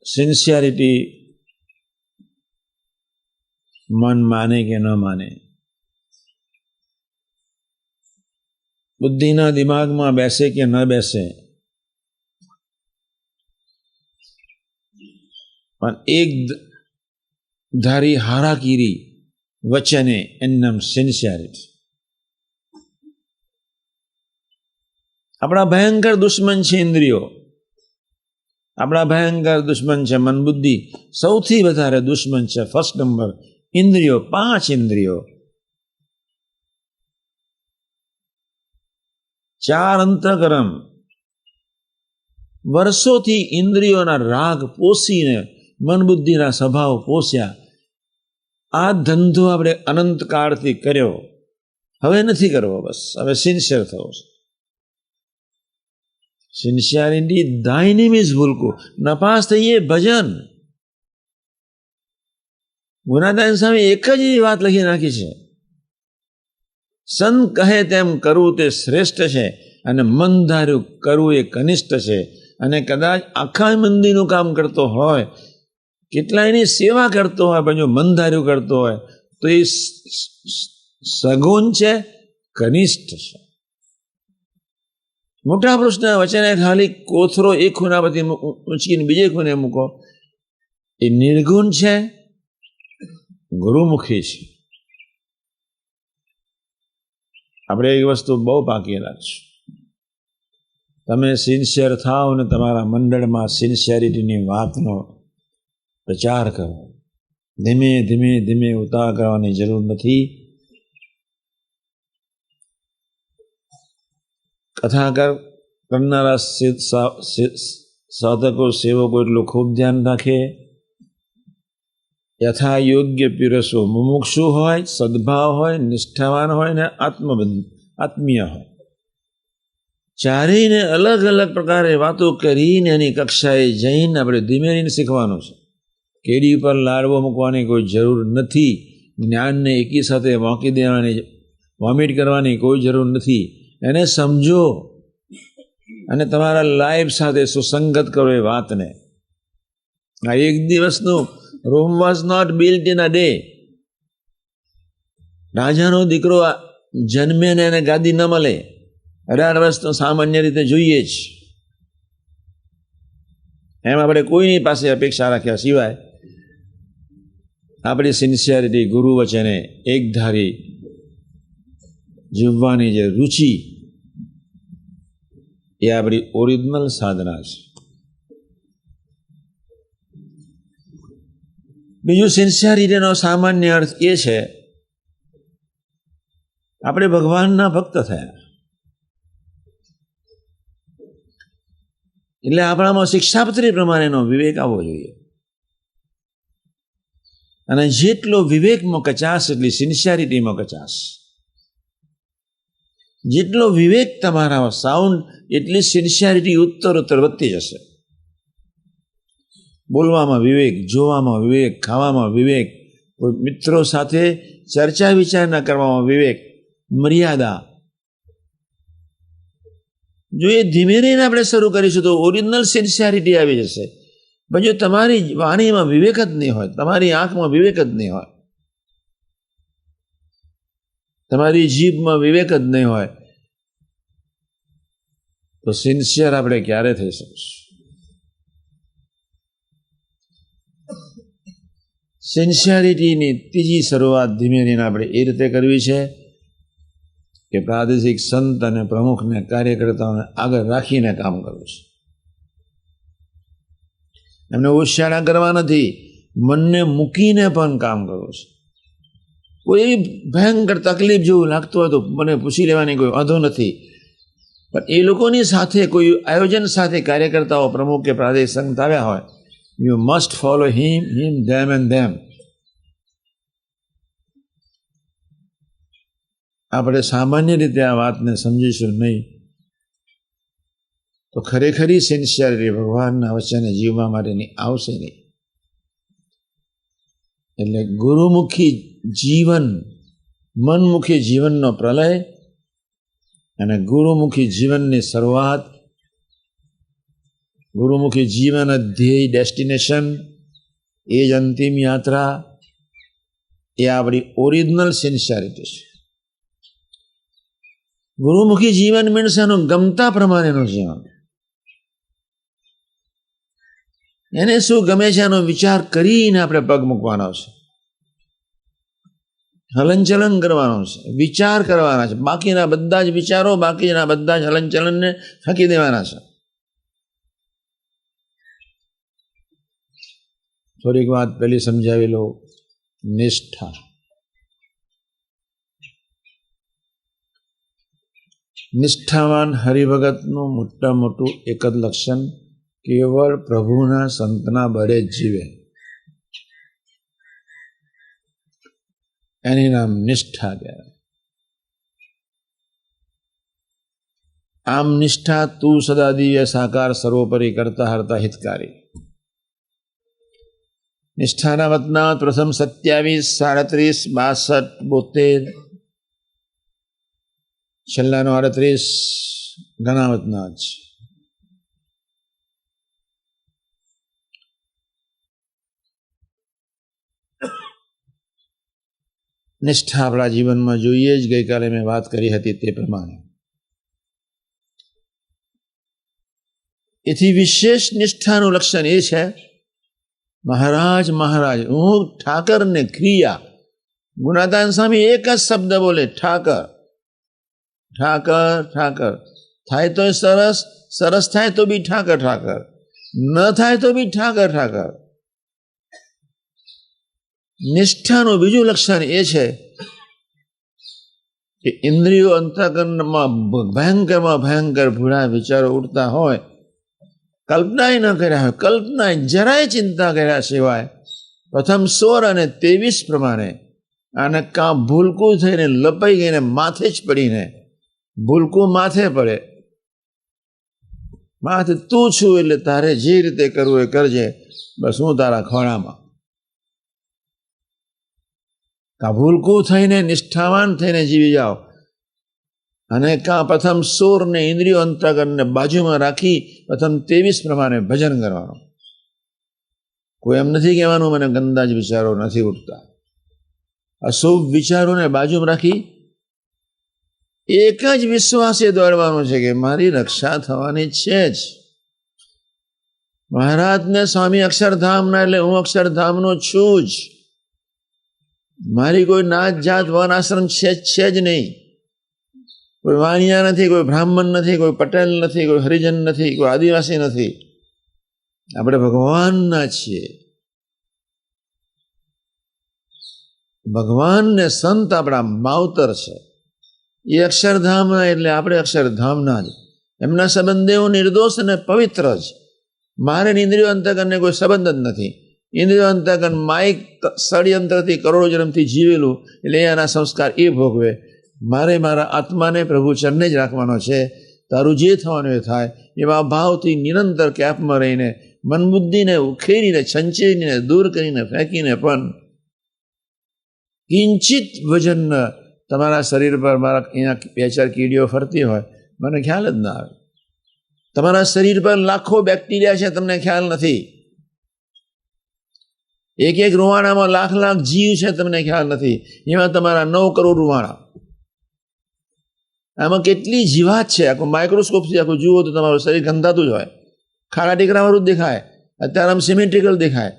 Sincerity મન માને કે ન માને, બુદ્ધિના દિમાગમાં બેસે કે ન બેસે, પણ એક ધારી હારાકીરી વચને એનું નામ સિન્સિયરિટી. આપણા ભયંકર દુશ્મન છે ઇન્દ્રિયો, આપણા ભયંકર દુશ્મન છે મન બુદ્ધિ. સૌથી વધારે દુશ્મન છે ફર્સ્ટ નંબર ઇન્દ્રિયો. 5 ઇન્દ્રિયો, 4 અંતઃકરણ. વર્ષોથી ઇન્દ્રિયોના રાગ પોષીને મન બુદ્ધિના સ્વભાવ પોષ્યા. આ ધંધો આપણે અનંતકાળથી કર્યો, હવે નથી કરવો. બસ હવે સિન્સિયર થવો છે. સિન્સિયરિટી દાયનીમિઝ ભૂલકું નપાસ થઈએ ભજન. ગુણાદાન સ્વામી એક જ વાત લખી નાખી છે, સંત કહે તેમ કરવું તે શ્રેષ્ઠ છે અને મન ધાર્યું કરવું એ કનિષ્ઠ છે. અને કદાચ આખા મંદિરનું કામ કરતો હોય, કેટલાયની સેવા કરતો હોય, પણ જો મન ધાર્યું કરતો હોય તો એ સગુણ છે, કનિષ્ઠ છે. મોટા પુરુષના વચને ખાલી કોથરો એક ખૂણા પરથી ઉંચકીને બીજે ખૂણે મૂકો, એ નિર્ગુણ છે, ગુરુમુખી છે. આપણે એક વસ્તુ બહુ પાકી રાખશું, તમે સિન્સિયર થાવ ને તમારા મંડળમાં સિન્સિયરિટીની વાતનો પ્રચાર કરો. ધીમે ધીમે ધીમે ઉતાવળ કરવાની જરૂર નથી. કથા કરનારા સાધકો સેવકો એટલું ખૂબ ધ્યાન રાખે, યથા યોગ્ય પીરસો. મુમુક્ષુ હોય, સદભાવ હોય, નિષ્ઠાવાન હોય ને આત્મીય હોય. ચારેયને અલગ અલગ પ્રકારે વાતો કરીને એની કક્ષાએ જઈને આપણે ધીમે ધીમે શીખવાનું છે. કેડી પર લાડવો મૂકવાની કોઈ જરૂર નથી. જ્ઞાનને એકી સાથે મોકી દેવાની, વોમિટ કરવાની કોઈ જરૂર નથી. એને સમજો અને તમારા લાઈફ સાથે સુસંગત કરો એ વાતને. આ એક દિવસનું Rome was not built in a day. રાજાનો દીકરો જન્મે ને એને ગાદી ન મળે. 18 વર્ષ તો સામાન્ય રીતે જોઈએ જ. એમ આપણે કોઈની પાસે અપેક્ષા રાખ્યા સિવાય આપણી સિન્સિયરિટી, ગુરુ વચને એકધારી જીવવાની જે રુચિ, એ આપણી ઓરિજિનલ સાધના છે. બીજું, સિન્સિયરિટીનો સામાન્ય અર્થ એ છે આપણે ભગવાનના ભક્ત થયા એટલે આપણામાં શિક્ષાપત્રી પ્રમાણેનો વિવેક આવવો જોઈએ. અને જેટલો વિવેકમાં કચાશ એટલી સિન્સિયરિટીમાં કચાશ. જેટલો વિવેક તમારા સાઉન્ડ એટલી સિન્સિયરિટી ઉત્તરોત્તર વધતી જશે. બોલવામાં વિવેક, જોવામાં વિવેક, ખાવામાં વિવેક, કોઈ મિત્રો સાથે ચર્ચા વિચારણા કરવામાં વિવેક, મર્યાદા. જો એ ધીમે રહીને આપણે શરૂ કરીશું તો ઓરિજિનલ સિન્સિયરિટી આવી જશે. પણ જો તમારી વાણીમાં વિવેક જ નહીં હોય, તમારી આંખમાં વિવેક જ નહીં હોય, તમારી જીભમાં વિવેક જ નહીં હોય, તો સિન્સિયર આપણે ક્યારે થઈ શકીશું? સિન્સિયરિટીની ત્રીજી શરૂઆત ધીમે ધીમે આપણે એ રીતે કરવી છે કે પ્રાદેશિક સંત અને પ્રમુખને, કાર્યકર્તાઓને આગળ રાખીને કામ કરવું છે. એમને ઉચ્ચારણા કરવા નથી, મનને મૂકીને પણ કામ કરવું છે. કોઈ એવી ભયંકર તકલીફ જેવું લાગતું હોય તો મને પૂછી લેવાની કોઈ વાંધો નથી, પણ એ લોકોની સાથે કોઈ આયોજન સાથે કાર્યકર્તાઓ, પ્રમુખ કે પ્રાદેશિક સંત આવ્યા હોય, you must follow him, them and them. આપણે સામાન્ય રીતે આ વાતને સમજીશું નહીં તો ખરેખરી સિન્સિયરિટી ભગવાનના વચને જીવવા માટેની આવશે નહીં. એટલે ગુરુમુખી જીવન, મનમુખી જીવનનો પ્રલય અને ગુરુમુખી જીવનની શરૂઆત ગુરુમુખી જીવન ધ્યેય ડેસ્ટિનેશન, એ જ અંતિમ યાત્રા, એ આપણી ઓરિજિનલ સિન્સિયરિટી છે. ગુરુમુખી જીવન મીન્સ એનું ગમતા પ્રમાણેનું જીવન. એને શું ગમે છે એનો વિચાર કરીને આપણે પગ મૂકવાનો છે, હલનચલન કરવાનો છે, વિચાર કરવાના છે. બાકીના બધા જ વિચારો, બાકીના બધા જ હલનચલનને ફેંકી દેવાના છે. થોડીક વાત પહેલી સમજાવી લો. નિષ્ઠા. નિષ્ઠાવાન હરિભગતનું મોટા મોટું એક જ લક્ષણ, કેવળ પ્રભુના સંતના બળે જીવે, એની નામ નિષ્ઠા કહેવાય. આમ નિષ્ઠા તું સદા દિવ્ય સાકાર સર્વોપરી કરતા હરતા હિતકારી. નિષ્ઠાના વતના પ્રથમ 27, 37, 62, 72, છેલ્લાનો 38 ઘણા વતના જ. નિષ્ઠા આપણા જીવનમાં જોઈએ જ. ગઈકાલે મેં વાત કરી હતી તે પ્રમાણે. એથી વિશેષ નિષ્ઠાનું લક્ષણ એ છે, મહારાજ હું ઠાકર ને ક્રિયા. ગુણાતાન સ્વામી એક જ શબ્દ બોલે, ઠાકર ઠાકર ઠાકર. થાય તો સરસ, સરસ થાય તો બી ઠાકર ઠાકર, ન થાય તો બી ઠાકર ઠાકર. નિષ્ઠાનું બીજું લક્ષણ એ છે કે ઇન્દ્રિયો અંતઃકરણમાં ભયંકર ભૂરા વિચારો ઉઠતા હોય, કલ્પના ન કર્યા હોય, કલ્પના જરાય ચિંતા કર્યા સિવાય પ્રથમ 16 અને 23 પ્રમાણે આને કાં ભૂલકું થઈને લપાઈ ગઈને માથે જ પડીને, ભૂલકું માથે પડે, માથે તું છું એટલે તારે જે રીતે કરવું એ કરજે, બસ હું તારા ખોળામાં. કાં ભૂલકું થઈને નિષ્ઠાવાન થઈને જીવી જાઓ, અને કાં પ્રથમ 16 ને ઇન્દ્રિયો અંતઃકરણને બાજુમાં રાખી પ્રથમ 23 પ્રમાણે ભજન કરવાનું. કોઈ એમ નથી કહેવાનું મને ગંદા જ વિચારો નથી ઉઠતા. અશુભ વિચારોને બાજુમાં રાખી એક જ વિશ્વાસે દોડવાનું છે કે મારી રક્ષા થવાની છે જ. મહારાજને સ્વામી અક્ષરધામના એટલે હું અક્ષરધામનો છું જ. મારી કોઈ નાત જાત વન આશ્રમ છે જ નહીં. કોઈ વાણિયા નથી, કોઈ બ્રાહ્મણ નથી, કોઈ પટેલ નથી, કોઈ હરિજન નથી, કોઈ આદિવાસી નથી. આપણે ભગવાનના છીએ. ભગવાનને સંત આપણા માવતર છે. એ અક્ષરધામના એટલે આપણે અક્ષરધામના જ. એમના સંબંધે હું નિર્દોષ અને પવિત્ર જ. મારે ઇન્દ્રિયો અંતઃકરણને કોઈ સંબંધ જ નથી. ઇન્દ્રિયો અંતઃકરણ માઇક ષડયંત્રથી કરોડો જન્મથી જીવેલું એટલે એના સંસ્કાર એ ભોગવે. મારે મારા આત્માને પ્રભુ ચરણે જ રાખવાનો છે. તારું જે થવાનું એ થાય એવા ભાવથી નિરંતર કેપમાં રહીને મન બુદ્ધિને ઉખેરીને, છંચેરીને, દૂર કરીને, ફેંકીને પણ કિંચિત વજન તમારા શરીર પર મારા અહીંયા 2-4 કીડીઓ ફરતી હોય, મને ખ્યાલ જ ના આવે. તમારા શરીર પર લાખો બેક્ટેરિયા છે, તમને ખ્યાલ નથી. એક રૂવાણામાં લાખ જીવ છે, તમને ખ્યાલ નથી. એમાં તમારા 9 કરોડ રૂવાણા. આમાં કેટલી જીવાત છે, આખું માઇક્રોસ્કોપથી આખું જુઓ તો તમારું શરીર ગંધાતું જ હોય. ખાડા ટીકરાવાળું જ દેખાય. અત્યારે આમ સિમેટ્રિકલ દેખાય.